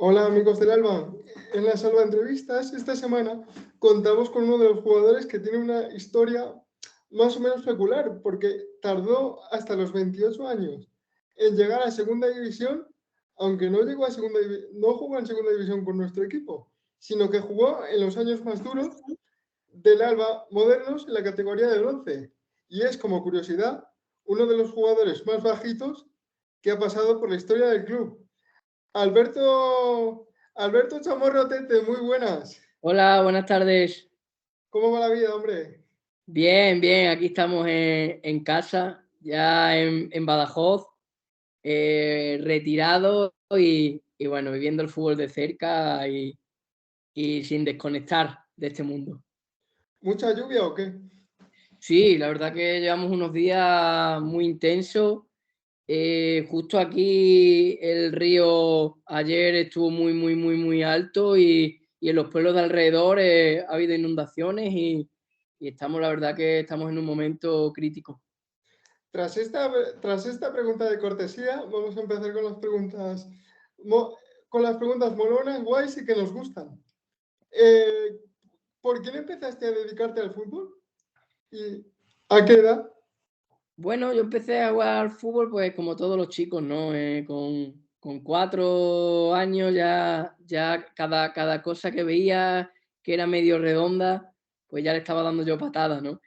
Hola amigos del Alba. En la Salva Entrevistas esta semana contamos con uno de los jugadores que tiene una historia más o menos peculiar porque tardó hasta los 28 años en llegar a segunda división, aunque no llegó a no jugó en segunda división con nuestro equipo, sino que jugó en los años más duros del Alba modernos en la categoría de bronce. Y es, como curiosidad, uno de los jugadores más bajitos que ha pasado por la historia del club. Alberto Chamorro Tete, muy buenas. Hola, buenas tardes. ¿Cómo va la vida, hombre? Bien, bien, aquí estamos en casa, ya en Badajoz, retirado y bueno, viviendo el fútbol de cerca y sin desconectar de este mundo. ¿Mucha lluvia o qué? Sí, la verdad que llevamos unos días muy intensos. Justo aquí el río ayer estuvo muy alto y en los pueblos de alrededor ha habido inundaciones y estamos, la verdad que estamos en un momento crítico. Tras esta pregunta de cortesía, vamos a empezar con las preguntas, con las preguntas molonas, guays y que nos gustan. Eh, ¿Por qué no empezaste a dedicarte al fútbol? ¿Y a qué edad? Bueno, yo empecé a jugar al fútbol, pues como todos los chicos, ¿no? Con 4 años ya cada cosa que veía que era medio redonda, pues ya le estaba dando yo patadas, ¿no?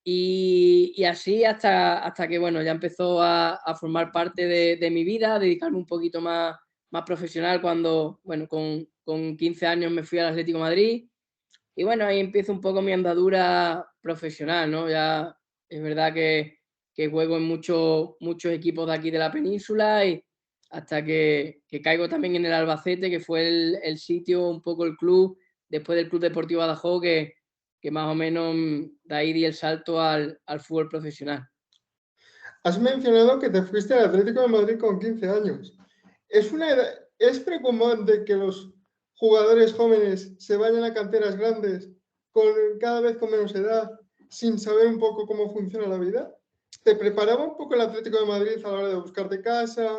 Y así hasta que, bueno, ya empezó a formar parte de mi vida, a dedicarme un poquito más profesional cuando, bueno, con 15 años me fui al Atlético de Madrid y bueno, ahí empieza un poco mi andadura profesional, ¿no? Ya es verdad que juego en muchos equipos de aquí de la península y hasta que caigo también en el Albacete, que fue el sitio, un poco el club, después del Club Deportivo Badajoz, que más o menos de ahí di el salto al fútbol profesional. Has mencionado que te fuiste al Atlético de Madrid con 15 años. ¿Es preocupante que los jugadores jóvenes se vayan a canteras grandes cada vez con menos edad, sin saber un poco cómo funciona la vida? ¿Te preparaba un poco el Atlético de Madrid a la hora de buscarte casa,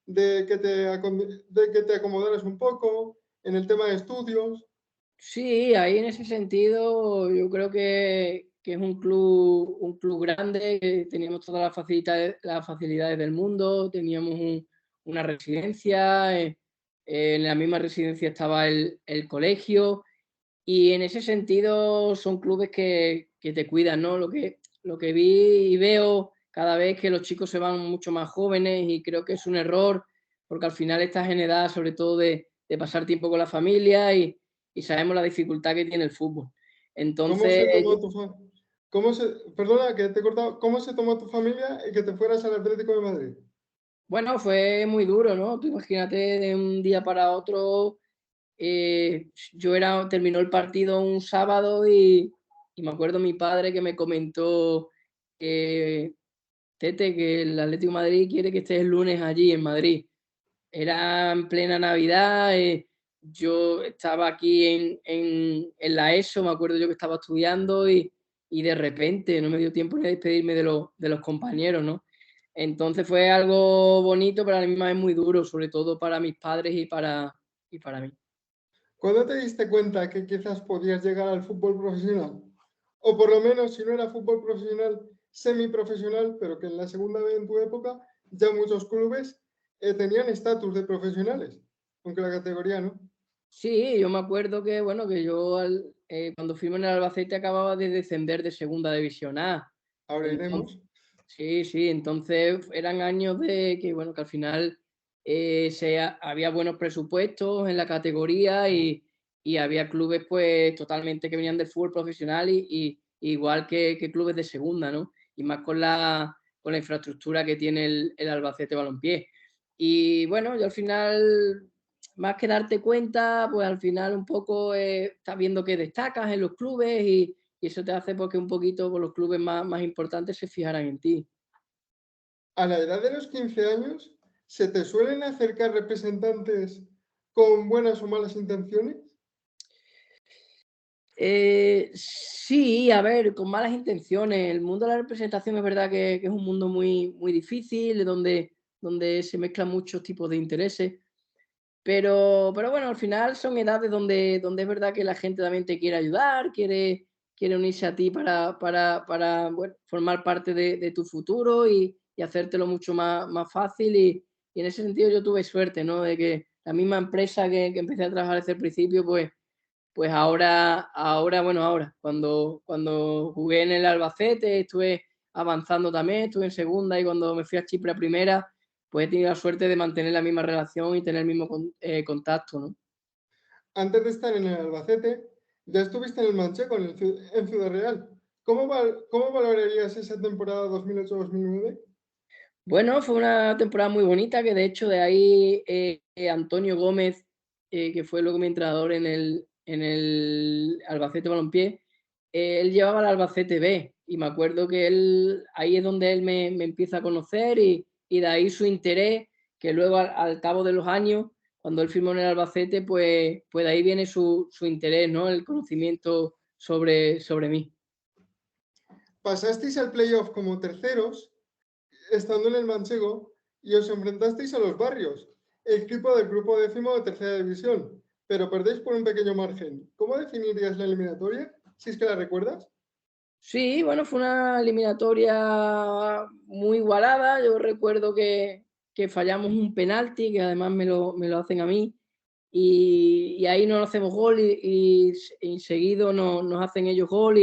de que te acomodaras un poco en el tema de estudios? Sí, ahí en ese sentido yo creo que es un club grande, que teníamos todas las facilidades del mundo, teníamos una residencia, en la misma residencia estaba el colegio y en ese sentido son clubes que te cuidan, ¿no? Lo que vi y veo cada vez que los chicos se van mucho más jóvenes y creo que es un error porque al final estás en edad sobre todo de pasar tiempo con la familia y sabemos la dificultad que tiene el fútbol. ¿Cómo Entonces, se tomó tu fa- cómo se, Perdona que te he cortado, ¿cómo se tomó tu familia y que te fueras al Atlético de Madrid? bueno, fue muy duro, ¿no? Tú imagínate de un día para otro, terminó el partido un sábado y me acuerdo mi padre que me comentó que Tete, que el Atlético de Madrid quiere que estés el lunes allí en Madrid. Era en plena Navidad, yo estaba aquí en la ESO, me acuerdo yo que estaba estudiando y de repente no me dio tiempo ni a despedirme de los compañeros, ¿no? Entonces fue algo bonito, pero a la misma vez muy duro, sobre todo para mis padres y para mí. ¿Cuándo te diste cuenta que quizás podías llegar al fútbol profesional? O por lo menos, si no era fútbol profesional, semiprofesional, pero que en la segunda vez en tu época ya muchos clubes tenían estatus de profesionales, aunque la categoría no. Sí, yo me acuerdo que, bueno, que yo cuando fuimos en el Albacete acababa de descender de Segunda División A. Ahora Entonces, iremos. sí, sí, entonces eran años de que, bueno, que al final había buenos presupuestos en la categoría y había clubes pues totalmente que venían del fútbol profesional igual que clubes de segunda, ¿no? Y más con la infraestructura que tiene el Albacete Balompié. Y bueno, yo al final, más que darte cuenta, pues al final un poco estás viendo que destacas en los clubes y eso te hace porque un poquito pues, los clubes más importantes se fijaran en ti. A la edad de los 15 años, ¿se te suelen acercar representantes con buenas o malas intenciones? Sí, a ver, con malas intenciones. El mundo de la representación es verdad que es un mundo muy difícil, donde se mezclan muchos tipos de intereses. pero bueno, al final son edades donde es verdad que la gente también te quiere ayudar, quiere unirse a ti para bueno, formar parte de tu futuro y hacértelo mucho más fácil. Y en ese sentido yo tuve suerte, ¿no? De que la misma empresa que empecé a trabajar desde el principio, pues ahora, cuando jugué en el Albacete, estuve avanzando también, estuve en segunda y cuando me fui a Chipre a primera, pues he tenido la suerte de mantener la misma relación y tener el mismo contacto, ¿no? Antes de estar en el Albacete, ya estuviste en el Manchego, en Ciudad Real. ¿Cómo valorarías esa temporada 2008-2009? Bueno, fue una temporada muy bonita, que de hecho de ahí Antonio Gómez, que fue luego mi entrenador en el Albacete Balompié, él llevaba el Albacete B y me acuerdo que ahí es donde él me empieza a conocer y de ahí su interés, que luego al cabo de los años, cuando él firmó en el Albacete, pues de ahí viene su interés, ¿no? El conocimiento sobre mí. Pasasteis al playoff como terceros, estando en el Manchego, y os enfrentasteis a los Barrios, equipo del grupo décimo de tercera división, pero perdéis por un pequeño margen. ¿Cómo definirías la eliminatoria, si es que la recuerdas? Sí, bueno, fue una eliminatoria muy igualada. Yo recuerdo que fallamos un penalti, que además me lo hacen a mí, y ahí no hacemos gol y seguido nos hacen ellos gol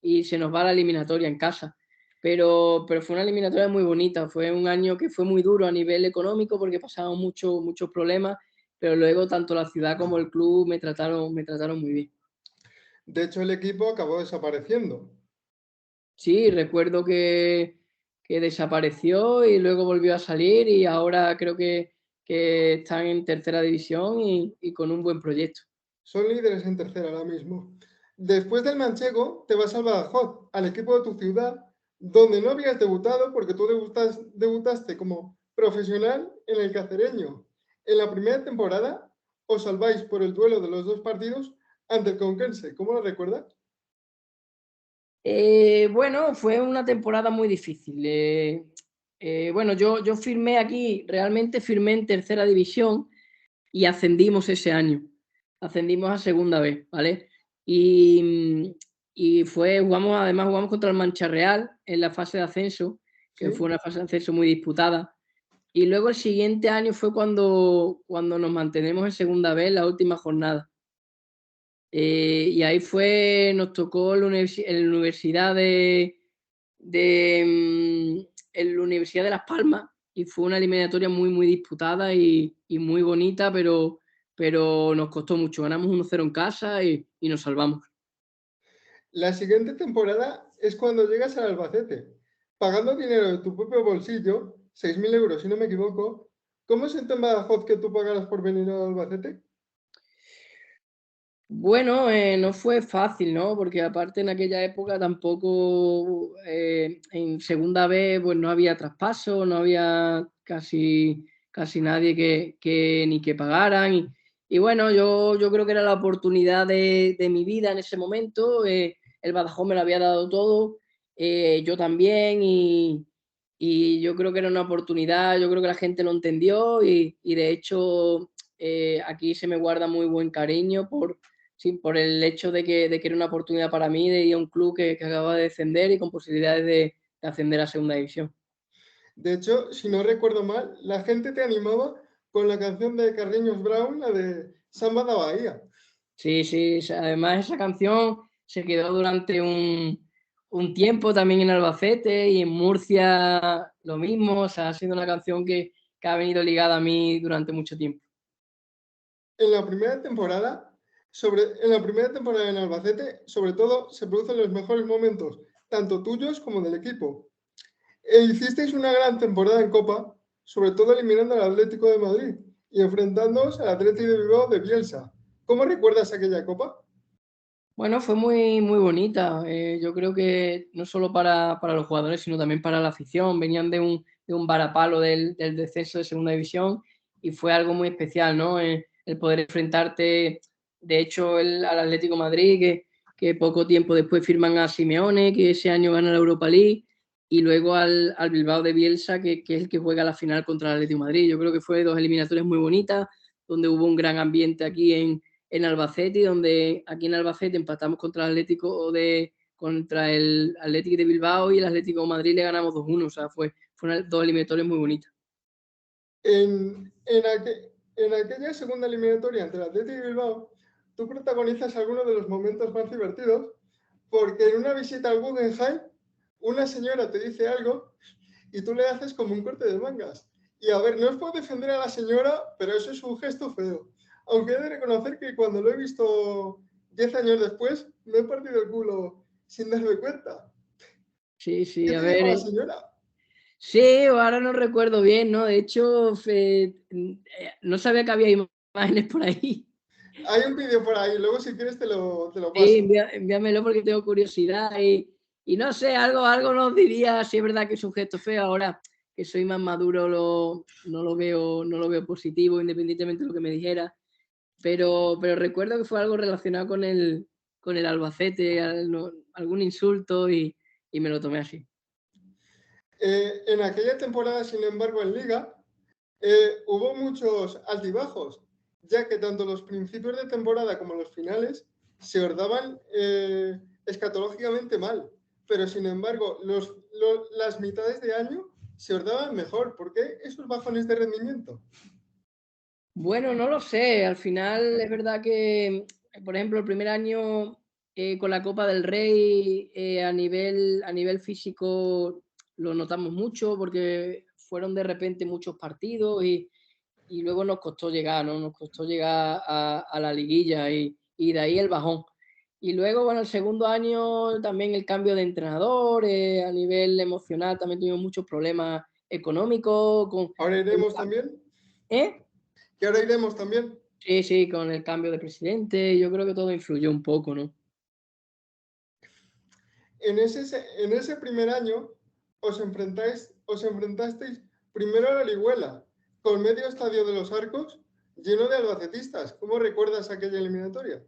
y se nos va la eliminatoria en casa. Pero fue una eliminatoria muy bonita, fue un año que fue muy duro a nivel económico porque pasamos muchos problemas, pero luego tanto la ciudad como el club me trataron muy bien. De hecho, el equipo acabó desapareciendo. Sí, recuerdo que desapareció y luego volvió a salir y ahora creo que están en tercera división y con un buen proyecto. Son líderes en tercera ahora mismo. Después del Manchego, te vas al Badajoz, al equipo de tu ciudad, donde no habías debutado porque tú debutaste como profesional en el Cacereño. En la primera temporada os salváis por el duelo de los dos partidos ante el Conquense. ¿Cómo lo recuerdas? Bueno, fue una temporada muy difícil. Bueno, yo firmé aquí, realmente firmé en tercera división y ascendimos ese año. Ascendimos a segunda vez, ¿vale? Y, además jugamos contra el Mancha Real en la fase de ascenso, que Sí. fue una fase de ascenso muy disputada. Y luego el siguiente año fue cuando nos mantenemos en segunda vez, la última jornada. Y ahí nos tocó en la Universidad en la Universidad de Las Palmas y fue una eliminatoria muy disputada y muy bonita, pero nos costó mucho. Ganamos 1-0 en casa y nos salvamos. La siguiente temporada es cuando llegas al Albacete, pagando dinero de tu propio bolsillo, 6.000 euros si no me equivoco. ¿Cómo se en Badajoz que tú pagaras por venir al Albacete? Bueno, no fue fácil, ¿no? Porque aparte en aquella época tampoco, en segunda vez, pues no había traspaso, no había casi nadie que ni que pagaran. Y bueno, yo creo que era la oportunidad de mi vida en ese momento. El Badajoz me lo había dado todo, yo también, y yo creo que era una oportunidad, yo creo que la gente lo entendió y de hecho aquí se me guarda muy buen cariño sí, por el hecho de que era una oportunidad para mí de ir a un club que acababa de descender y con posibilidades de ascender a segunda división. De hecho, si no recuerdo mal, la gente te animaba con la canción de Carreños Brown, la de Samba da Bahía. Sí, sí, además esa canción se quedó durante un tiempo también en Albacete y en Murcia lo mismo, o sea, ha sido una canción que ha venido ligada a mí durante mucho tiempo. En la primera temporada, en la primera temporada en Albacete, sobre todo, se producen los mejores momentos, tanto tuyos como del equipo. Hicisteis una gran temporada en Copa, sobre todo eliminando al Atlético de Madrid y enfrentándoos al Atlético de Bilbao de Bielsa. ¿Cómo recuerdas aquella Copa? Bueno, fue muy bonita. Yo creo que no solo para los jugadores, sino también para la afición. Venían de un varapalo del descenso de segunda división y fue algo muy especial, ¿no? El poder enfrentarte, de hecho, al Atlético de Madrid, que poco tiempo después firman a Simeone, que ese año gana la Europa League, y luego al Bilbao de Bielsa, que es el que juega la final contra el Atlético de Madrid. Yo creo que fue dos eliminatorias muy bonitas, donde hubo un gran ambiente aquí en Albacete, y donde aquí en Albacete empatamos contra el Atlético de Bilbao, y el Atlético de Madrid le ganamos 2-1. O sea, fueron dos eliminatorias muy bonitas. En aquella segunda eliminatoria entre el Atlético y Bilbao, tú protagonizas algunos de los momentos más divertidos, porque en una visita al Guggenheim, una señora te dice algo y tú le haces como un corte de mangas. Y a ver, no os puedo defender a la señora, pero eso es un gesto feo. Aunque he de reconocer que cuando lo he visto 10 años después, me he partido el culo sin darme cuenta. Sí, sí, ¿Qué a te ver. dijo la señora? Sí, ahora no recuerdo bien, ¿no? De hecho, no sabía que había imágenes por ahí. Hay un vídeo por ahí, luego si quieres te lo Sí, paso. envíamelo porque tengo curiosidad, y no sé, algo nos diría. Si es verdad que es un gesto feo. Ahora que soy más maduro, no lo veo positivo, independientemente de lo que me dijera. Pero recuerdo que fue algo relacionado con el Albacete, algún insulto, y me lo tomé así. En aquella temporada, sin embargo, en Liga, hubo muchos altibajos, ya que tanto los principios de temporada como los finales se os daban escatológicamente mal. Pero, sin embargo, las mitades de año se os daban mejor. ¿Por qué esos bajones de rendimiento? Bueno, no lo sé. Al final es verdad que, por ejemplo, el primer año con la Copa del Rey, a nivel físico lo notamos mucho, porque fueron de repente muchos partidos, y luego nos costó llegar, ¿no? Nos costó llegar a la liguilla, y de ahí el bajón. Y luego, bueno, el segundo año también el cambio de entrenador, a nivel emocional también tuvimos muchos problemas económicos. ¿Ahora iremos también? ¿Eh? ¿Que ahora iremos también? Sí, sí, con el cambio de presidente, yo creo que todo influyó un poco, ¿no? En ese primer año os enfrentasteis primero a la Orihuela, con medio estadio de los Arcos lleno de albacetistas. ¿Cómo recuerdas aquella eliminatoria?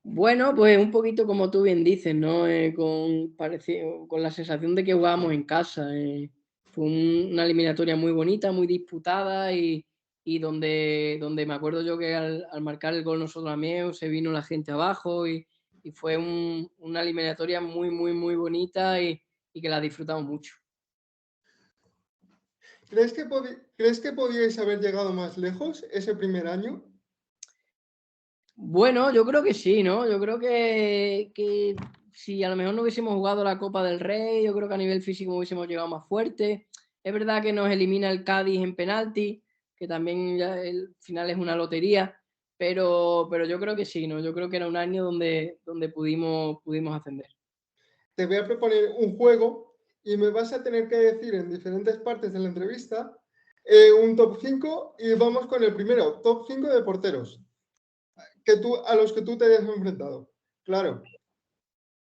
Bueno, pues un poquito como tú bien dices, ¿no? Con la sensación de que jugábamos en casa. Fue una eliminatoria muy bonita, muy disputada, y donde me acuerdo yo que al marcar el gol nosotros también se vino la gente abajo, y fue una eliminatoria muy, muy, muy bonita, y que la disfrutamos mucho. ¿Crees que podíais haber llegado más lejos ese primer año? Bueno, yo creo que sí, ¿no? Yo creo que si a lo mejor no hubiésemos jugado la Copa del Rey, yo creo que a nivel físico hubiésemos llegado más fuerte. Es verdad que nos elimina el Cádiz en penalti, que también ya el final es una lotería, pero yo creo que sí, ¿no? Yo creo que era un año donde pudimos ascender. Te voy a proponer un juego y me vas a tener que decir en diferentes partes de la entrevista un top 5, y vamos con el primero, top 5 de porteros a los que tú te hayas enfrentado. Claro.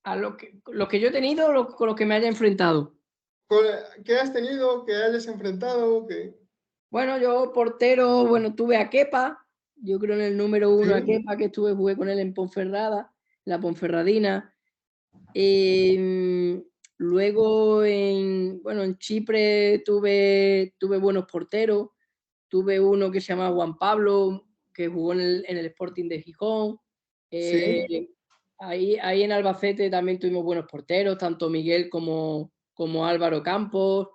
A lo que yo he tenido, con lo que me haya enfrentado. ¿Qué has tenido? ¿Qué hayas enfrentado? Bueno, yo portero, bueno, tuve a Kepa, yo creo en el número 1 a Sí, Kepa, que jugué con él en Ponferrada, la Ponferradina. Luego en Chipre tuve buenos porteros. Tuve uno que se llama Juan Pablo, que jugó en el Sporting de Gijón. sí. Ahí en Albacete también tuvimos buenos porteros, tanto Miguel como Álvaro Campos.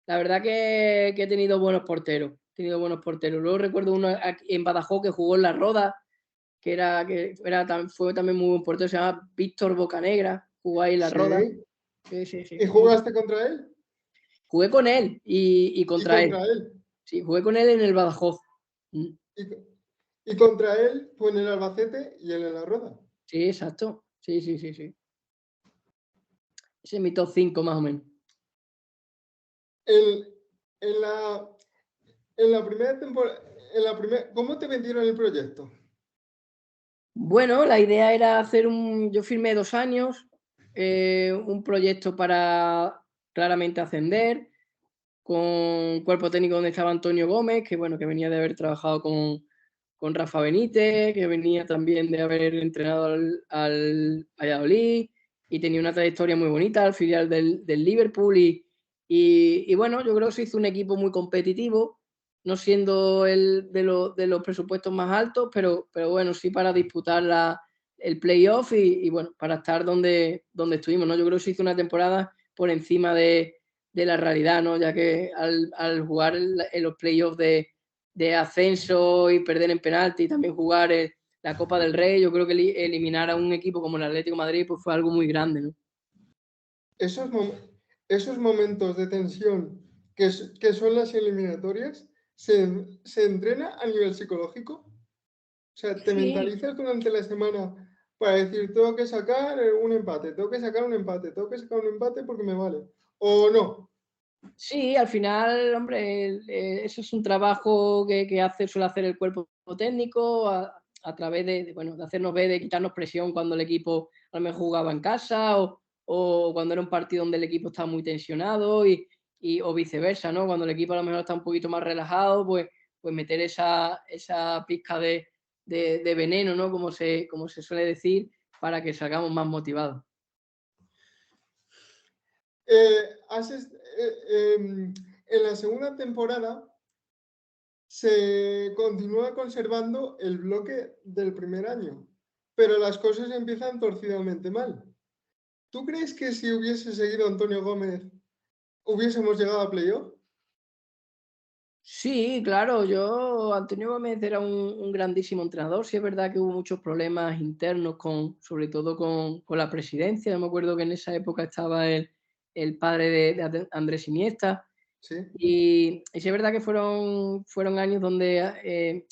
La verdad que he tenido buenos porteros. Luego recuerdo uno en Badajoz que jugó en La Roda, fue también muy buen portero. Se llama Víctor Bocanegra, jugó ahí en La Roda. Sí. Sí, sí, sí. ¿Y jugaste contra él? Jugué con él y ¿Y contra él. contra él? Sí, jugué con él en el Badajoz. ¿Y, y contra él tú en el Albacete y él en la Roda? Sí, exacto. Sí, sí, sí, sí. Ese es mi top 5 más o menos. En, en la, en la primera temporada, ¿cómo te vendieron el proyecto? Bueno, la idea era yo firmé 2 años, un proyecto para claramente ascender, con cuerpo técnico donde estaba Antonio Gómez, que bueno, que venía de haber trabajado con Rafa Benítez, que venía también de haber entrenado al Valladolid, y tenía una trayectoria muy bonita al filial del Liverpool, y bueno, yo creo que se hizo un equipo muy competitivo, no siendo el de los presupuestos más altos, pero bueno, sí para disputar el playoff y bueno, para estar donde estuvimos, ¿no? Yo creo que se hizo una temporada por encima de la realidad, ¿no? Ya que al jugar en los playoffs de ascenso y perder en penalti y también jugar la Copa del Rey, yo creo que eliminar a un equipo como el Atlético de Madrid pues fue algo muy grande, ¿no? Esos, esos momentos de tensión que son las eliminatorias, ¿se entrena a nivel psicológico? O sea, ¿te Sí, mentalizas durante la semana para decir, tengo que sacar un empate, tengo que sacar un empate, tengo que sacar un empate porque me vale? ¿O no? sí, al final, hombre, eso es un trabajo que suele hacer el cuerpo técnico a través bueno, de hacernos ver, de quitarnos presión cuando el equipo a lo mejor jugaba en casa o cuando era un partido donde el equipo estaba muy tensionado o viceversa, ¿no? Cuando el equipo a lo mejor está un poquito más relajado, pues meter esa pizca de veneno, ¿no? Como se suele decir, para que salgamos más motivados. En la segunda temporada se continúa conservando el bloque del primer año, pero las cosas empiezan torcidamente mal. ¿Tú crees que si hubiese seguido Antonio Gómez hubiésemos llegado a playoff? Sí, claro, Antonio Gómez era un grandísimo entrenador. Sí, es verdad que hubo muchos problemas internos sobre todo con la presidencia. Yo me acuerdo que en esa época estaba el padre de Andrés Iniesta. Sí. Y sí es verdad que fueron años donde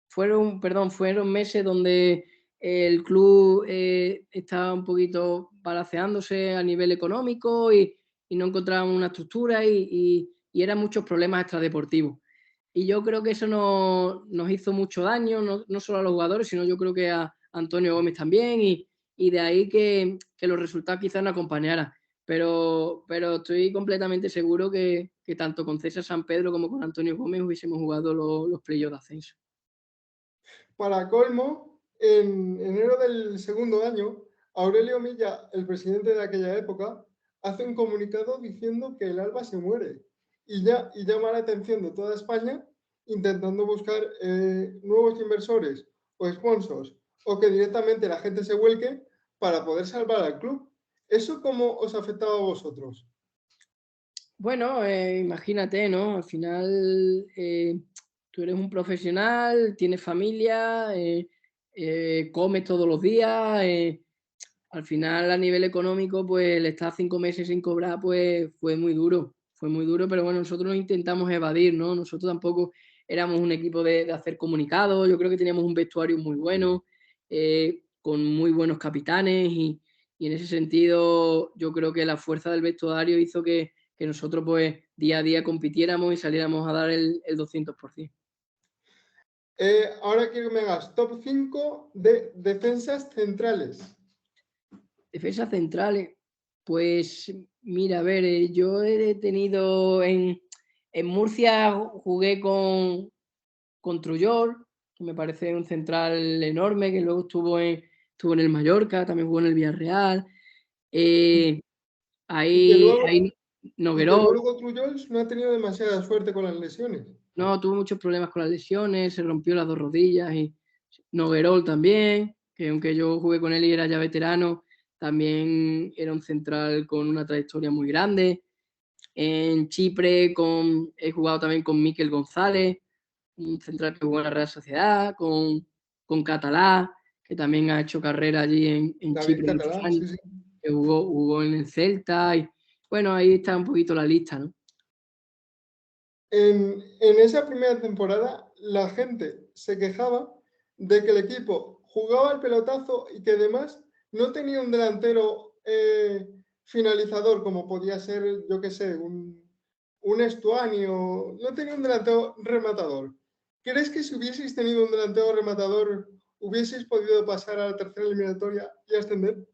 fueron meses donde el club estaba un poquito balanceándose a nivel económico y no encontraban una estructura y eran muchos problemas extradeportivos. Y yo creo que eso nos hizo mucho daño, no solo a los jugadores, sino yo creo que a Antonio Gómez también, y de ahí que los resultados quizás no acompañaran. Pero estoy completamente seguro que tanto con César San Pedro como con Antonio Gómez hubiésemos jugado los playoffs de ascenso. Para colmo, en enero del segundo año, Aurelio Milla, el presidente de aquella época, hace un comunicado diciendo que el Alba se muere y llama la atención de toda España intentando buscar nuevos inversores o sponsors o que directamente la gente se vuelque para poder salvar al club. ¿Eso cómo os afectaba a vosotros? Bueno, imagínate, ¿no? Al final, tú eres un profesional, tienes familia, comes todos los días. Al final, a nivel económico, pues el estar 5 meses sin cobrar, pues fue muy duro. Fue muy duro, pero bueno, nosotros nos intentamos evadir, ¿no? Nosotros tampoco éramos un equipo de hacer comunicados. Yo creo que teníamos un vestuario muy bueno, con muy buenos capitanes y en ese sentido, yo creo que la fuerza del vestuario hizo que nosotros pues día a día compitiéramos y saliéramos a dar el 200%. Ahora quiero que me hagas top 5 de defensas centrales. Defensas centrales, pues mira, a ver, yo he tenido en Murcia jugué con Trujol, que me parece un central enorme, que luego estuvo en el Mallorca, también jugó en el Villarreal. Y que luego, Ahí y que Noguerol, luego Trujols no ha tenido demasiada suerte con las lesiones. no, tuvo muchos problemas con las lesiones, se rompió las 2 rodillas y Noguerol también, que aunque yo jugué con él y era ya veterano, también era un central con una trayectoria muy grande. En Chipre he jugado también con Miquel González, un central que jugó en la Real Sociedad, con Catalá, que también ha hecho carrera allí en David Chipre muchos Catalá, años, sí, sí. que jugó en el Celta. Y bueno, ahí está un poquito la lista, ¿no? En esa primera temporada, la gente se quejaba de que el equipo jugaba al pelotazo y que además no tenía un delantero finalizador, como podía ser, yo qué sé, un Estuani o no tenía un delantero rematador. ¿Crees que si hubieseis tenido un delantero rematador, hubieseis podido pasar a la tercera eliminatoria y ascender?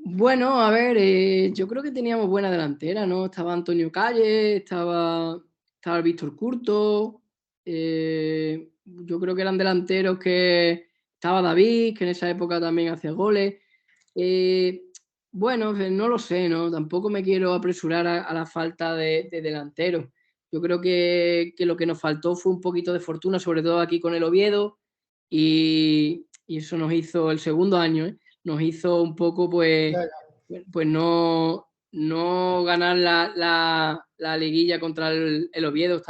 Bueno, a ver, yo creo que teníamos buena delantera, ¿no? Estaba Antonio Calle, estaba el Víctor Curto, yo creo que eran delanteros que estaba David, que en esa época también hacía goles. Bueno, no lo sé, ¿no? Tampoco me quiero apresurar a la falta de delanteros. Yo creo que lo que nos faltó fue un poquito de fortuna, sobre todo aquí con el Oviedo, y eso nos hizo, el segundo año, nos hizo un poco, pues no ganar la liguilla contra el Oviedo.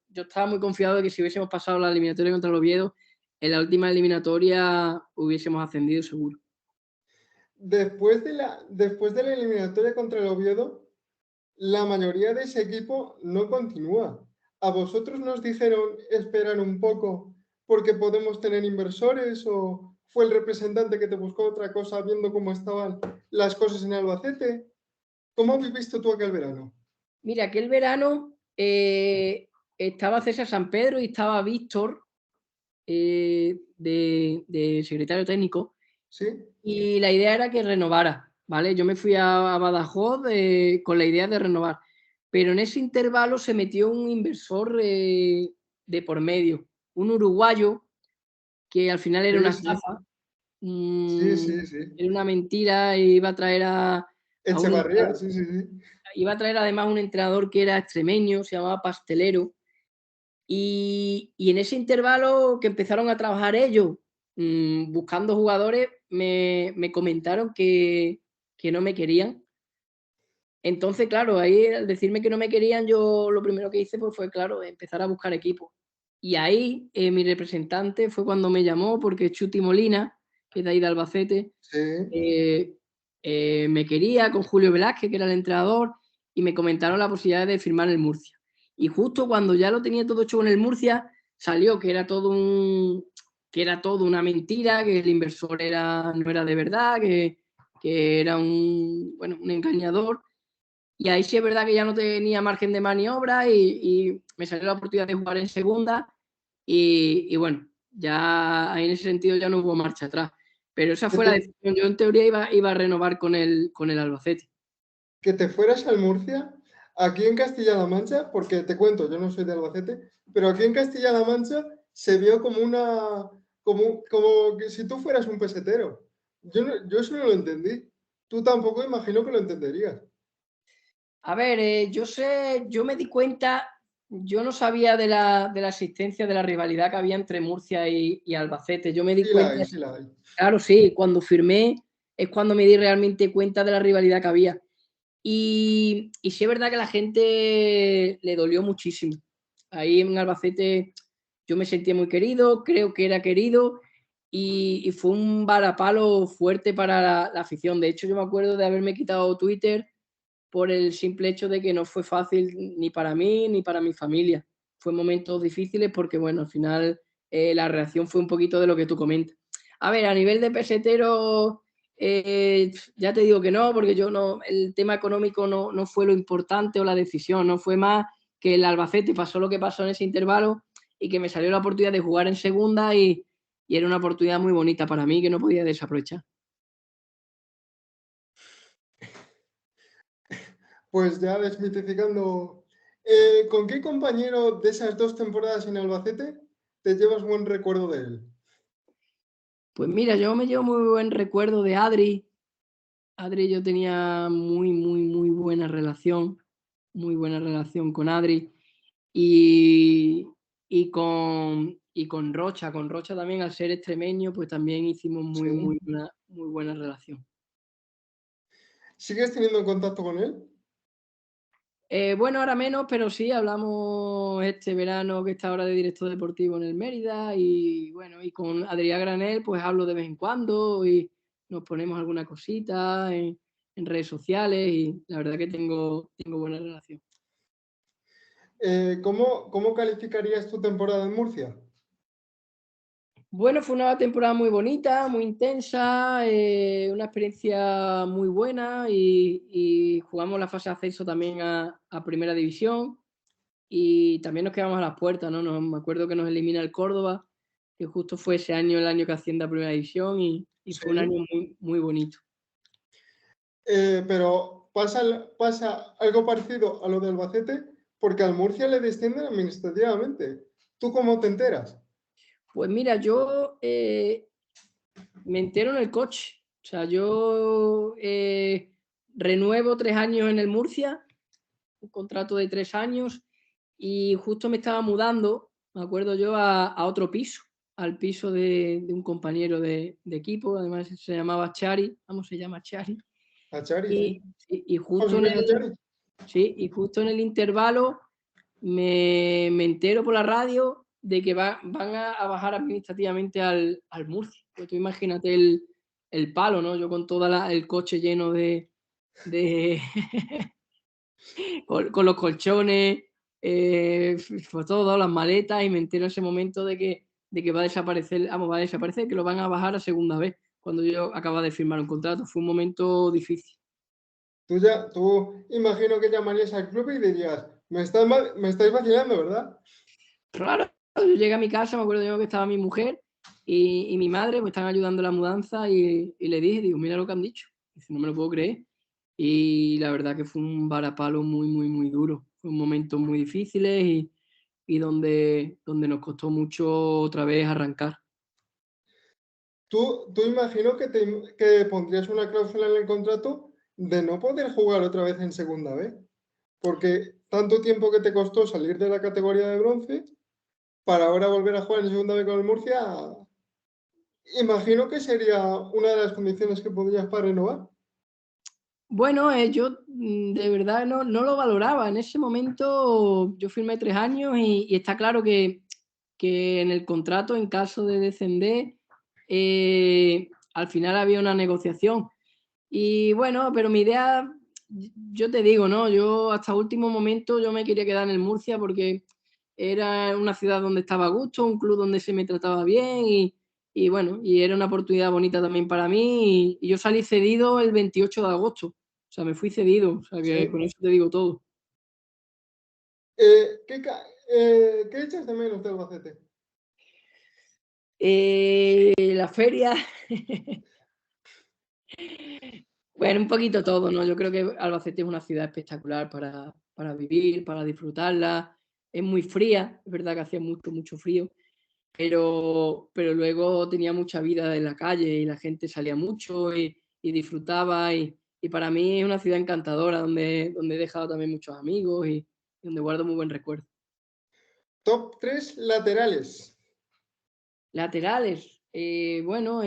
Yo estaba muy confiado de que si hubiésemos pasado la eliminatoria contra el Oviedo, en la última eliminatoria hubiésemos ascendido seguro. Después de la eliminatoria contra el Oviedo, la mayoría de ese equipo no continúa. ¿A vosotros nos dijeron esperar un poco porque podemos tener inversores o fue el representante que te buscó otra cosa viendo cómo estaban las cosas en Albacete? ¿Cómo viviste tú aquel verano? Mira, aquel verano estaba César San Pedro y estaba Víctor de secretario técnico. ¿Sí? Y la idea era que renovara, ¿vale? Yo me fui a Badajoz con la idea de renovar, pero en ese intervalo se metió un inversor de por medio, un uruguayo que al final era una estafa, era una mentira, e iba a traer Echevarría, iba a traer además un entrenador que era extremeño, se llamaba Pastelero, y en ese intervalo que empezaron a trabajar ellos, buscando jugadores, me comentaron que no me querían. Entonces, claro, ahí al decirme que no me querían, yo lo primero que hice pues, fue, claro, empezar a buscar equipos. Y ahí mi representante fue cuando me llamó, porque Chuti Molina, que es de ahí de Albacete, me quería con Julio Velázquez, que era el entrenador, y me comentaron la posibilidad de firmar en el Murcia. Y justo cuando ya lo tenía todo hecho con el Murcia, salió que era todo una mentira, que el inversor no era de verdad, que era un engañador. Y ahí sí es verdad que ya no tenía margen de maniobra y me salió la oportunidad de jugar en segunda y bueno, ya ahí en ese sentido ya no hubo marcha atrás. Pero esa fue la decisión. Yo en teoría iba a renovar con el Albacete. Que te fueras al Murcia, aquí en Castilla-La Mancha, porque te cuento, yo no soy de Albacete, pero aquí en Castilla-La Mancha se vio como que si tú fueras un pesetero. Yo eso no lo entendí. Tú tampoco imagino que lo entenderías. A ver, yo me di cuenta, yo no sabía de la existencia de la rivalidad que había entre Murcia y Albacete. Yo me di cuenta. Sí la hay. Claro, sí, cuando firmé es cuando me di realmente cuenta de la rivalidad que había. Y sí es verdad que a la gente le dolió muchísimo. Ahí en Albacete yo me sentía muy querido, creo que era querido y fue un varapalo fuerte para la afición. De hecho, yo me acuerdo de haberme quitado Twitter por el simple hecho de que no fue fácil ni para mí ni para mi familia. Fue momentos difíciles porque, bueno, al final la reacción fue un poquito de lo que tú comentas. A ver, a nivel de pesetero, ya te digo que no, porque el tema económico no fue lo importante o la decisión, no fue más que el Albacete pasó lo que pasó en ese intervalo y que me salió la oportunidad de jugar en segunda y era una oportunidad muy bonita para mí que no podía desaprovechar. Pues ya desmitificando, ¿con qué compañero de esas 2 temporadas en Albacete te llevas buen recuerdo de él? Pues mira, yo me llevo muy buen recuerdo de Adri. Adri, yo tenía muy buena relación con Adri y con Rocha. Con Rocha también, al ser extremeño, pues también hicimos muy buena relación. ¿Sigues teniendo contacto con él? Bueno, ahora menos, pero sí, hablamos este verano que está ahora de director deportivo en el Mérida y bueno, y con Adrián Granel pues hablo de vez en cuando y nos ponemos alguna cosita en redes sociales y la verdad que tengo buena relación. ¿Cómo calificarías tu temporada en Murcia? Bueno, fue una temporada muy bonita, muy intensa, una experiencia muy buena y jugamos la fase de ascenso también a Primera División. Y también nos quedamos a las puertas, ¿no? Me acuerdo que nos elimina el Córdoba, que justo fue ese año, el año que asciende a Primera División y fue un año muy bonito. Pero pasa algo parecido a lo de Albacete, porque al Murcia le descienden administrativamente. ¿Tú cómo te enteras? Pues mira, yo me entero en el coche. O sea, yo renuevo 3 años en el Murcia, un contrato de 3 años, y justo me estaba mudando, me acuerdo yo, a otro piso, al piso de un compañero de equipo, además se llamaba Chari, vamos, se llama Chari, A Chari, y, sí. y José justo en Luis el, Chari. sí, y justo en el intervalo me entero por la radio de que van a bajar administrativamente al Murcia. Pues tú imagínate el palo, ¿no? Yo con todo el coche lleno de con los colchones, fue todo, las maletas, y me entero en ese momento de que va a desaparecer, vamos, va a desaparecer, que lo van a bajar a segunda vez, cuando yo acababa de firmar un contrato. Fue un momento difícil. Tú imagino que llamarías al club y dirías, me estáis vacilando, ¿verdad? Claro, yo llegué a mi casa, me acuerdo yo que estaba mi mujer y mi madre, me están ayudando en la mudanza, y le dije, digo, mira lo que han dicho. Dice, no me lo puedo creer. Y la verdad que fue un varapalo muy, muy, muy duro. Fue un momento muy difíciles y donde nos costó mucho otra vez arrancar. Tú imagino que pondrías una cláusula en el contrato de no poder jugar otra vez en segunda vez, porque tanto tiempo que te costó salir de la categoría de bronce para ahora volver a jugar en segunda vez con el Murcia, imagino que sería una de las condiciones que podrías para renovar. Bueno, yo de verdad no lo valoraba. En ese momento yo firmé 3 años y está claro que en el contrato, en caso de descender, al final había una negociación. Y bueno, pero mi idea, yo te digo, ¿no? Yo hasta último momento yo me quería quedar en el Murcia porque era una ciudad donde estaba a gusto, un club donde se me trataba bien y bueno, y era una oportunidad bonita también para mí, y yo salí cedido el 28 de agosto. O sea, me fui cedido, o sea, que con Sí. eso te digo todo. ¿Qué echas de menos de Albacete? La feria, bueno, un poquito todo, ¿no? Yo creo que Albacete es una ciudad espectacular para vivir, para disfrutarla. Es muy fría, es verdad que hacía mucho, mucho frío, pero luego tenía mucha vida en la calle y la gente salía mucho y disfrutaba. Y para mí es una ciudad encantadora donde he dejado también muchos amigos y donde guardo muy buen recuerdo. Top 3 laterales. Laterales, bueno,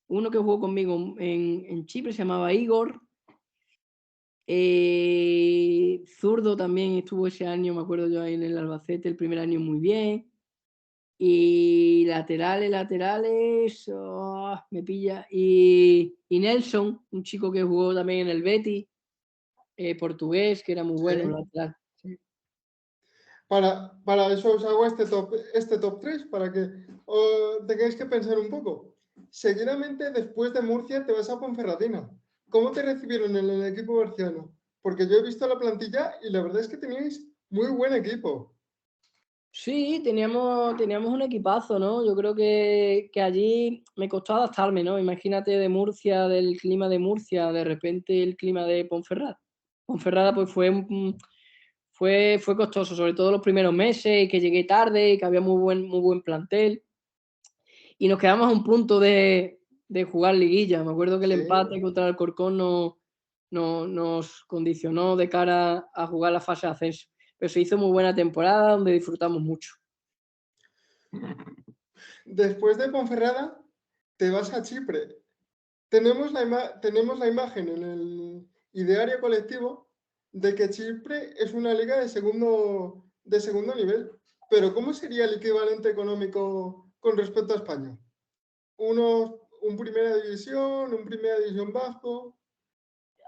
uno que jugó conmigo en Chipre se llamaba Igor. Zurdo también estuvo ese año, me acuerdo yo, ahí en el Albacete, el primer año muy bien. Y laterales, me pilla. Y Nelson, un chico que jugó también en el Betis, portugués, que era muy bueno Sí. lateral. Sí. Para eso os hago este top 3, para que tengáis que pensar un poco. Seguidamente, después de Murcia, te vas a Ponferradina. ¿Cómo te recibieron en el equipo berciano? Porque yo he visto la plantilla y la verdad es que teníais muy buen equipo. Sí, teníamos un equipazo, ¿no? Yo creo que allí me costó adaptarme, ¿no? Imagínate de Murcia, del clima de Murcia, de repente el clima de Ponferrada. Ponferrada pues fue costoso, sobre todo los primeros meses, y que llegué tarde, y que había muy buen plantel. Y nos quedamos a un punto de jugar liguilla. Me acuerdo que el Sí. empate contra el Alcorcón nos condicionó de cara a jugar la fase de ascenso. Pero se hizo muy buena temporada donde disfrutamos mucho. Después de Ponferrada, te vas a Chipre. Tenemos la imagen en el ideario colectivo de que Chipre es una liga de segundo nivel. Pero ¿cómo sería el equivalente económico con respecto a España? Un primera división bajo.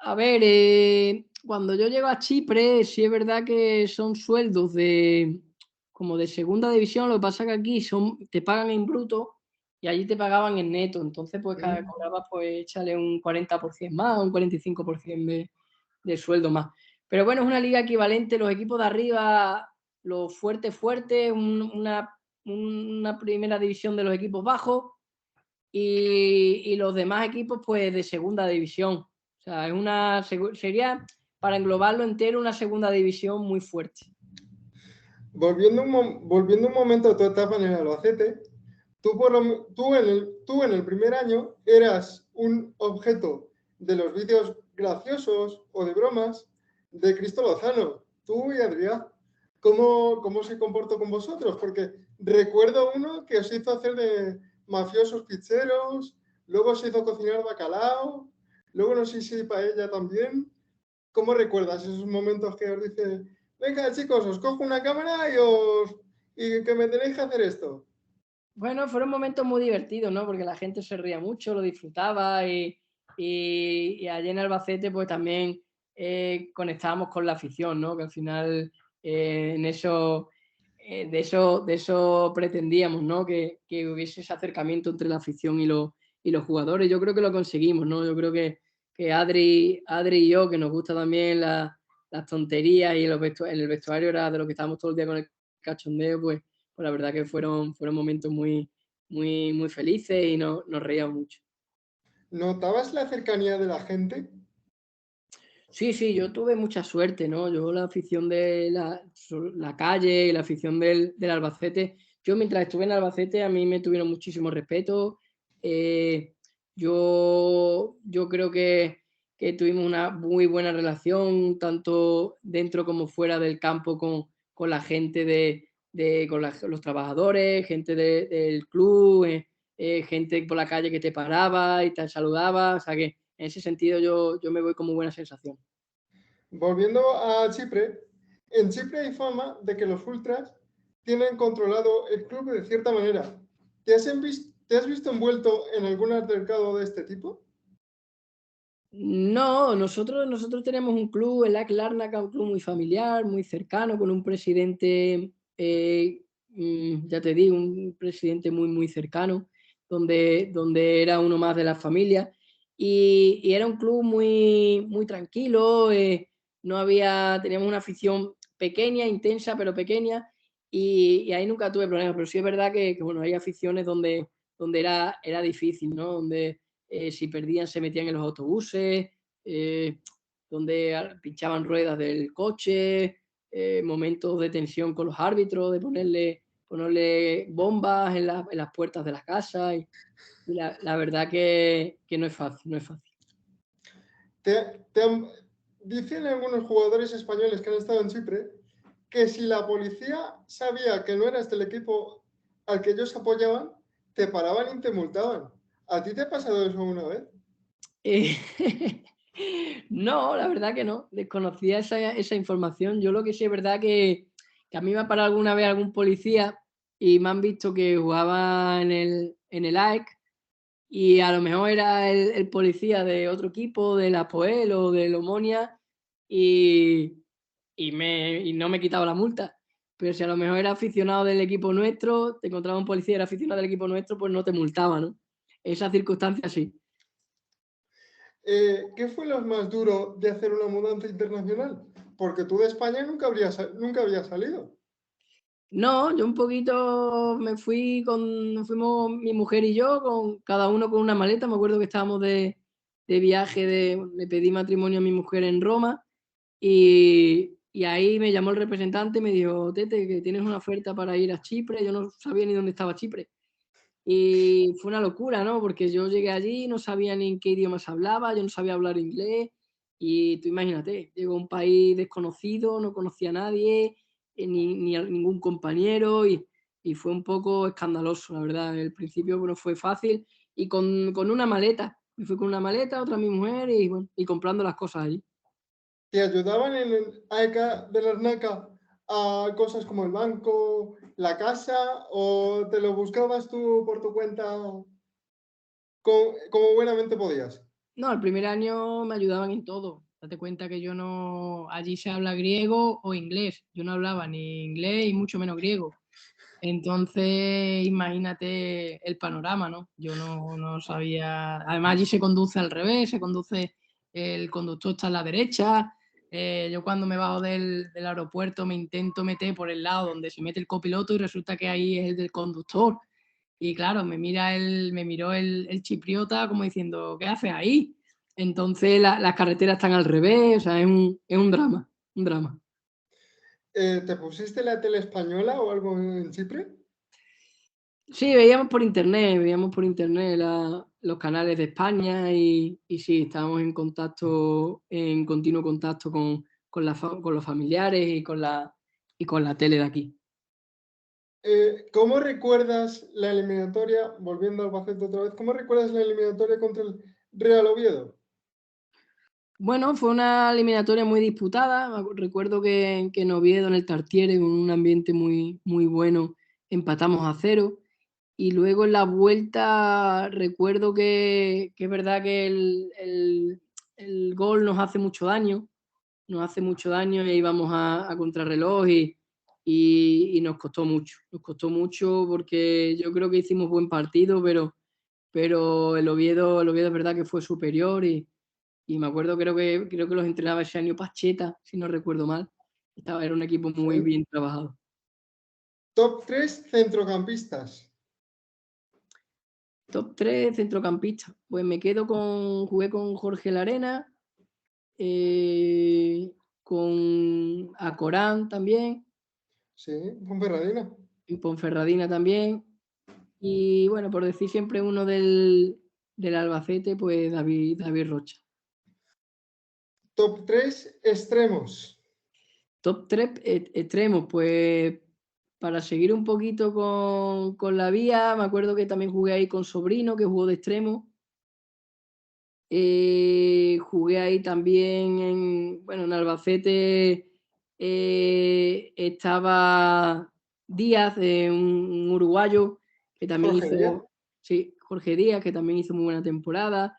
A ver, cuando yo llego a Chipre, sí es verdad que son sueldos como de segunda división. Lo que pasa que aquí te pagan en bruto y allí te pagaban en neto. Entonces, pues cada cobrabas, pues échale un 40% más, un 45% de sueldo más. Pero bueno, es una liga equivalente. Los equipos de arriba, los fuertes, una primera división de los equipos bajos, y los demás equipos, pues de segunda división. O sea, sería, para englobarlo entero, una segunda división muy fuerte. Volviendo un momento a tu etapa en el Albacete, tú en el primer año eras un objeto de los vídeos graciosos o de bromas de Cristo Lozano, tú y Adrián. Cómo se comportó con vosotros? Porque recuerdo uno que os hizo hacer de mafiosos pizzeros, luego se hizo cocinar bacalao, luego no sé si paella también. ¿Cómo recuerdas esos momentos que os dice, venga chicos, os cojo una cámara y que me tenéis que hacer esto? Bueno, fueron momentos muy divertidos, ¿no? Porque la gente se ría mucho, lo disfrutaba y allí en Albacete pues también conectábamos con la afición, ¿no? Que al final en eso, de eso pretendíamos, ¿no? Que hubiese ese acercamiento entre la afición y los jugadores. Yo creo que lo conseguimos, ¿no? Yo creo que Adri y yo, que nos gusta también las tonterías y el vestuario era de lo que estábamos todo el día con el cachondeo, pues la verdad que fueron momentos muy felices y nos reíamos mucho. ¿Notabas la cercanía de la gente? Sí, sí, yo tuve mucha suerte, ¿no? Yo la afición de la calle y la afición del Albacete, yo mientras estuve en Albacete a mí me tuvieron muchísimo respeto. Yo creo que tuvimos una muy buena relación, tanto dentro como fuera del campo, con la gente con los trabajadores, gente del club, gente por la calle que te paraba y te saludaba. O sea que en ese sentido yo me voy con muy buena sensación. Volviendo a Chipre, en Chipre hay fama de que los ultras tienen controlado el club de cierta manera. ¿Te has visto envuelto en algún altercado de este tipo? No, nosotros tenemos un club, el AC Larnaca, un club muy familiar, muy cercano, con un presidente, ya te digo, un presidente muy cercano, donde era uno más de la familia. Y era un club muy tranquilo, teníamos una afición pequeña, intensa, pero pequeña, y ahí nunca tuve problemas. Pero sí es verdad que bueno, hay aficiones donde era difícil, ¿no? Donde si perdían se metían en los autobuses, donde pinchaban ruedas del coche, momentos de tensión con los árbitros, de ponerle bombas en las puertas de la casa. Y la verdad que no es fácil, no es fácil. Dicen algunos jugadores españoles que han estado en Chipre que si la policía sabía que no eras del equipo al que ellos apoyaban, te paraban y te multaban. ¿A ti te ha pasado eso alguna vez? Eh, no, la verdad que no. Desconocía esa información. Yo lo que sí es verdad que a mí me ha parado alguna vez algún policía y me han visto que jugaba en el AEK y a lo mejor era el policía de otro equipo, del Apoel o del Omonia y, y no me quitaba la multa. Pero si a lo mejor era aficionado del equipo nuestro, te encontraba un policía, era aficionado del equipo nuestro, pues no te multaba, ¿no? Esa circunstancia sí. ¿Qué fue lo más duro de hacer una mudanza internacional? Porque tú de España nunca habías salido. No, yo un poquito nos fuimos mi mujer y yo, con cada uno con una maleta. Me acuerdo que estábamos de viaje, le pedí matrimonio a mi mujer en Roma y ahí me llamó el representante y me dijo, Tete, que tienes una oferta para ir a Chipre. Yo no sabía ni dónde estaba Chipre. Y fue una locura, ¿no? Porque yo llegué allí, no sabía ni en qué idiomas hablaba, yo no sabía hablar inglés. Y tú imagínate, llego a un país desconocido, no conocía a nadie, ni a ningún compañero, y fue un poco escandaloso, la verdad. El principio no fue fácil, y con una maleta. Me fui con una maleta, otra mi mujer, y bueno, y comprando las cosas allí. ¿Te ayudaban en el AECA de la RNACA a cosas como el banco, la casa, o te lo buscabas tú por tu cuenta como buenamente podías? No, el primer año me ayudaban en todo. Date cuenta que yo no, allí se habla griego o inglés. Yo no hablaba ni inglés y mucho menos griego. Entonces, imagínate el panorama, ¿no? Yo no sabía. Además, allí se conduce al revés, el conductor está a la derecha. Yo cuando me bajo del aeropuerto me intento meter por el lado donde se mete el copiloto y resulta que ahí es el del conductor. Y claro, me miró el chipriota como diciendo, ¿qué haces ahí? Entonces las carreteras están al revés, o sea, es un drama, un drama. ¿Te pusiste la tele española o algo en Chipre? Sí, veíamos por internet los canales de España y sí, estábamos en continuo contacto con los familiares y con la tele de aquí. ¿Cómo recuerdas la eliminatoria, volviendo al Albacete otra vez, cómo recuerdas la eliminatoria contra el Real Oviedo? Bueno, fue una eliminatoria muy disputada. Recuerdo que en Oviedo, en el Tartiere, con un ambiente muy, muy bueno, empatamos a 0. Y luego en la vuelta recuerdo que es verdad que el gol nos hace mucho daño. Nos hace mucho daño e íbamos a contrarreloj y nos costó mucho. Nos costó mucho porque yo creo que hicimos buen partido, pero el Oviedo es verdad que fue superior y me acuerdo, creo que los entrenaba ese año Pacheta, si no recuerdo mal. Era un equipo muy Sí. bien trabajado. Top 3 centrocampistas. Top 3 centrocampistas. Pues me quedo jugué con Jorge Larena, con Acorán también, Sí, Ponferradina. y Ponferradina también. Y bueno, por decir siempre uno del Albacete, pues David Rocha. Top 3 extremos. Top 3 extremos, pues para seguir un poquito con la vía, me acuerdo que también jugué ahí con Sobrino, que jugó de extremo. Jugué ahí también en Albacete. Estaba Díaz, un uruguayo, que también Jorge Díaz. sí, Jorge Díaz, que también hizo muy buena temporada.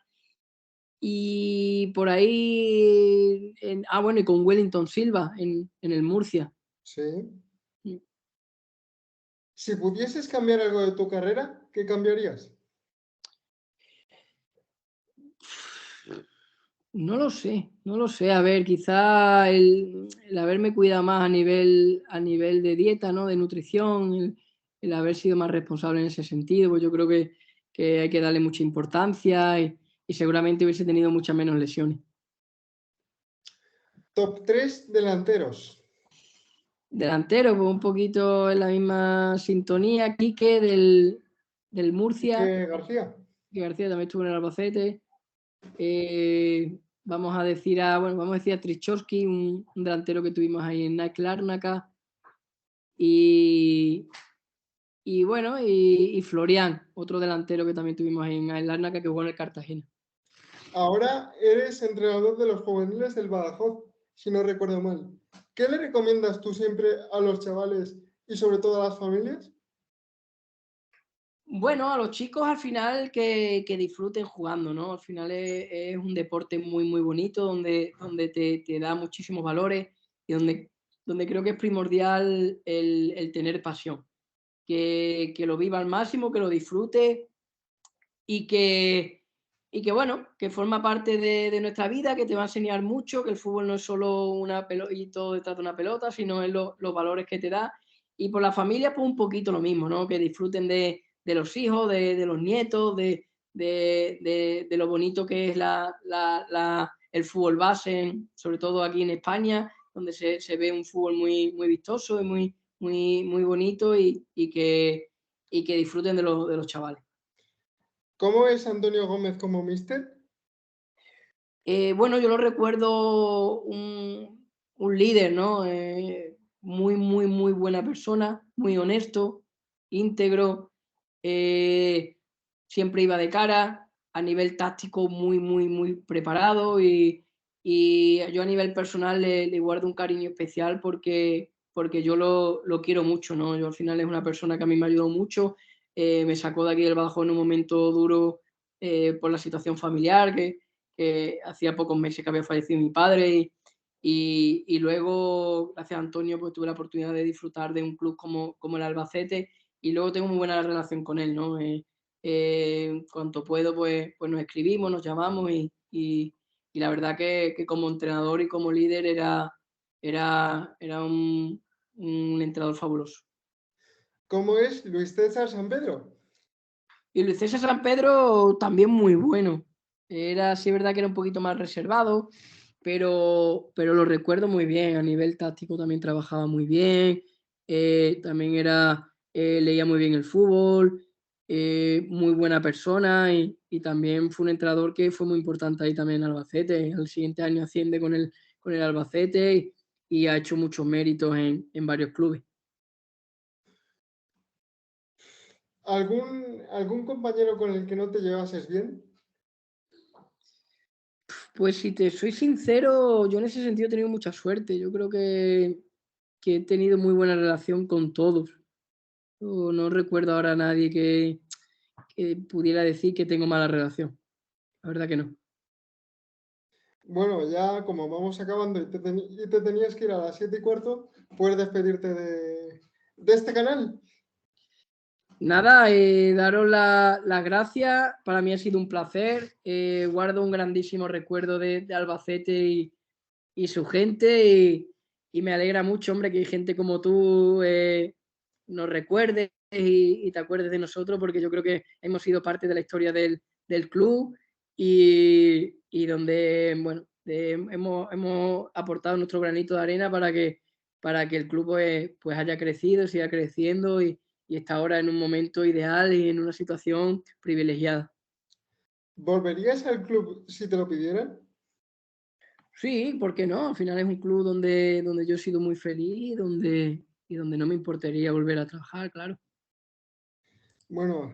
Y por ahí, bueno, y con Wellington Silva en el Murcia. Sí. Mm. Si pudieses cambiar algo de tu carrera, ¿qué cambiarías? No lo sé. A ver, quizá el haberme cuidado más a nivel de dieta, ¿no? De nutrición, el haber sido más responsable en ese sentido, pues yo creo que hay que darle mucha importancia y seguramente hubiese tenido muchas menos lesiones. Top 3 delanteros. Delantero, pues un poquito en la misma sintonía. Quique del Murcia. Quique García. Quique García también estuvo en el Albacete. Vamos a decir a Trichowski, un delantero que tuvimos ahí en NAC Larnaca. Y bueno, y Florian, otro delantero que también tuvimos ahí en Larnaca, que jugó en el Cartagena. Ahora eres entrenador de los juveniles del Badajoz, si no recuerdo mal. ¿Qué le recomiendas tú siempre a los chavales y sobre todo a las familias? Bueno, a los chicos al final que disfruten jugando, ¿no? Al final es un deporte muy, muy bonito, donde te da muchísimos valores y donde creo que es primordial el tener pasión. Que lo viva al máximo, que lo disfrute y que bueno, que forma parte de nuestra vida, que te va a enseñar mucho, que el fútbol no es solo una pelotita detrás de una pelota, sino es los valores que te da. Y por la familia, pues un poquito lo mismo, ¿no? Que disfruten de los hijos, de los nietos, de lo bonito que es el fútbol base, sobre todo aquí en España, donde se ve un fútbol muy, muy vistoso y muy, muy, muy bonito y que disfruten de los chavales. ¿Cómo es Antonio Gómez como míster? Bueno, yo lo recuerdo un líder, ¿no? Muy, muy, muy buena persona, muy honesto, íntegro, siempre iba de cara, a nivel táctico muy, muy, muy preparado y yo a nivel personal le guardo un cariño especial porque yo lo quiero mucho, ¿no? Yo al final es una persona que a mí me ayudó mucho, me sacó de aquí del Badajoz en un momento duro por la situación familiar, que hacía pocos meses que había fallecido mi padre y luego, gracias a Antonio, pues tuve la oportunidad de disfrutar de un club como el Albacete y luego tengo muy buena relación con él, ¿no? Cuanto puedo, pues nos escribimos, nos llamamos y la verdad que como entrenador y como líder era un entrenador fabuloso. ¿Cómo es Luis César San Pedro? Y Luis César San Pedro también muy bueno. Sí, es verdad que era un poquito más reservado, pero lo recuerdo muy bien. A nivel táctico también trabajaba muy bien. También leía muy bien el fútbol. Muy buena persona y también fue un entrenador que fue muy importante ahí también en Albacete. Al siguiente año asciende con el Albacete y ha hecho muchos méritos en varios clubes. ¿Algún compañero con el que no te llevases bien? Pues si te soy sincero, yo en ese sentido he tenido mucha suerte. Yo creo que he tenido muy buena relación con todos. No recuerdo ahora a nadie que pudiera decir que tengo mala relación. La verdad que no. Bueno, ya como vamos acabando y te tenías que ir a las 7:15, puedes despedirte de este canal. Nada, daros las gracias. Para mí ha sido un placer. Guardo un grandísimo recuerdo de Albacete y su gente y me alegra mucho, hombre, que hay gente como tú nos recuerde y te acuerdes de nosotros, porque yo creo que hemos sido parte de la historia del club y donde, bueno, hemos aportado nuestro granito de arena para que el club pues haya crecido, siga creciendo y está ahora en un momento ideal y en una situación privilegiada. ¿Volverías al club si te lo pidieran? Sí, ¿por qué no? Al final es un club donde yo he sido muy feliz y donde no me importaría volver a trabajar, claro. Bueno,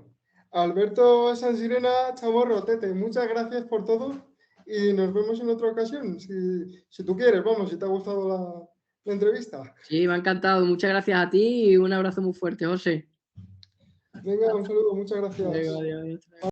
Alberto Sansirena Chamorro, Tete, muchas gracias por todo y nos vemos en otra ocasión, si tú quieres, vamos, si te ha gustado la entrevista. Sí, me ha encantado. Muchas gracias a ti y un abrazo muy fuerte, José. Venga, un saludo, muchas gracias. Adiós, adiós.